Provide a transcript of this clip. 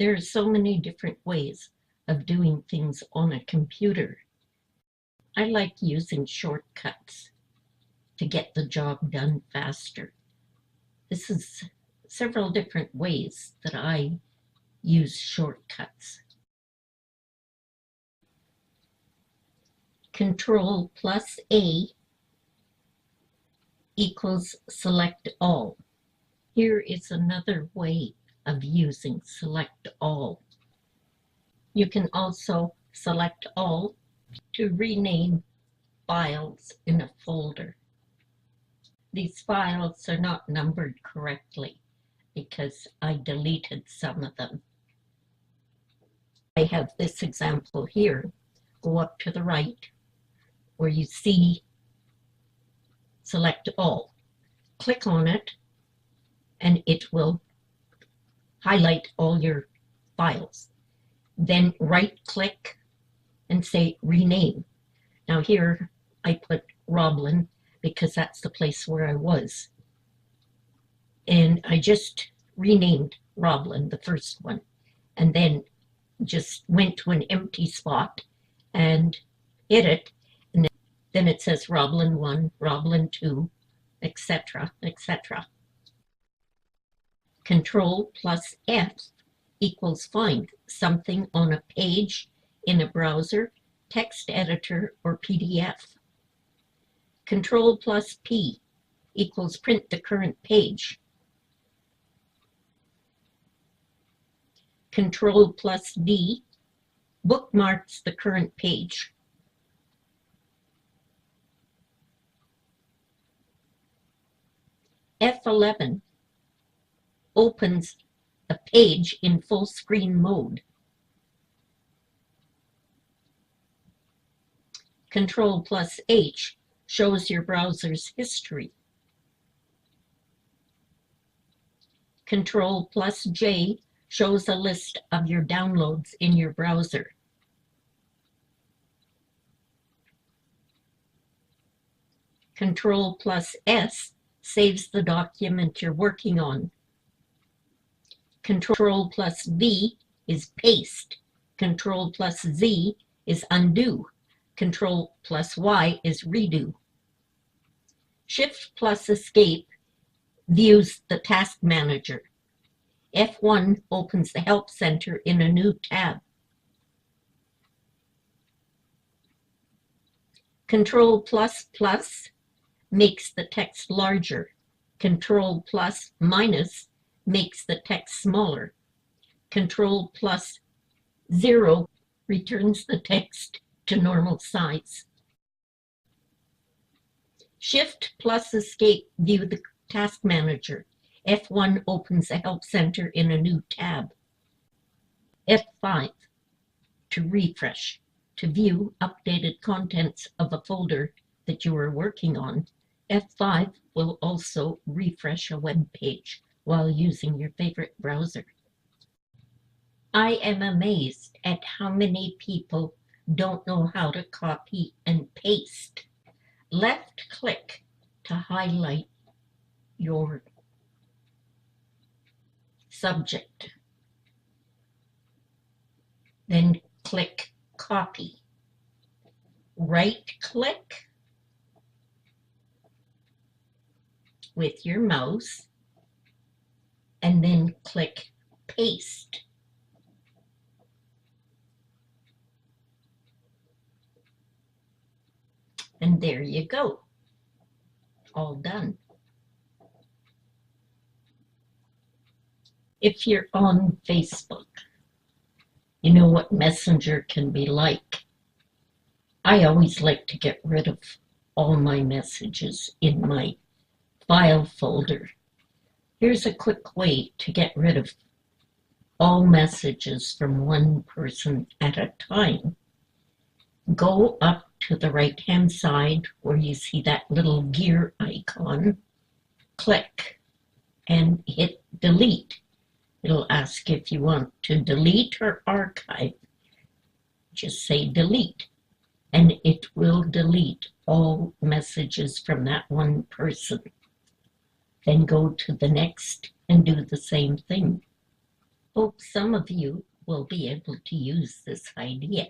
There are so many different ways of doing things on a computer. I like using shortcuts to get the job done faster. This is several different ways that I use shortcuts. Control plus A equals select all. Here is another way of using select all. You can also select all to rename files in a folder. These files are not numbered correctly because I deleted some of them. I have this example here. Go up to the right where you see select all. Click on it and it will highlight all your files. Then right click and say rename. Now here I put Roblin because that's the place where I was. And I just renamed Roblin, the first one, and then just went to an empty spot and hit it. And then it says Roblin 1, Roblin 2, etc., etc. Control plus F equals find something on a page, in a browser, text editor, or PDF. Control plus P equals print the current page. Control plus D bookmarks the current page. F11 opens a page in full screen mode. Control plus H shows your browser's history. Control plus J shows a list of your downloads in your browser. Control plus S saves the document you're working on. Control plus V is paste. Control plus Z is undo. Control plus Y is redo. Shift plus Escape views the task manager. F1 opens the Help Center in a new tab. Control plus plus makes the text larger. Control plus minus makes the text smaller. Control plus 0 returns the text to normal size. Shift plus Escape view the task manager. F1 opens the Help Center in a new tab. F5 to refresh, to view updated contents of a folder that you are working on. F5 will also refresh a web page while using your favorite browser. I am amazed at how many people don't know how to copy and paste. Left click to highlight your subject. Then click copy. Right click with your mouse and then click paste. And there you go. All done. If you're on Facebook, you know what Messenger can be like. I always like to get rid of all my messages in my file folder. Here's a quick way to get rid of all messages from one person at a time. Go up to the right-hand side where you see that little gear icon. Click and hit delete. It'll ask if you want to delete or archive. Just say delete, and it will delete all messages from that one person. Then go to the next and do the same thing. Hope some of you will be able to use this idea.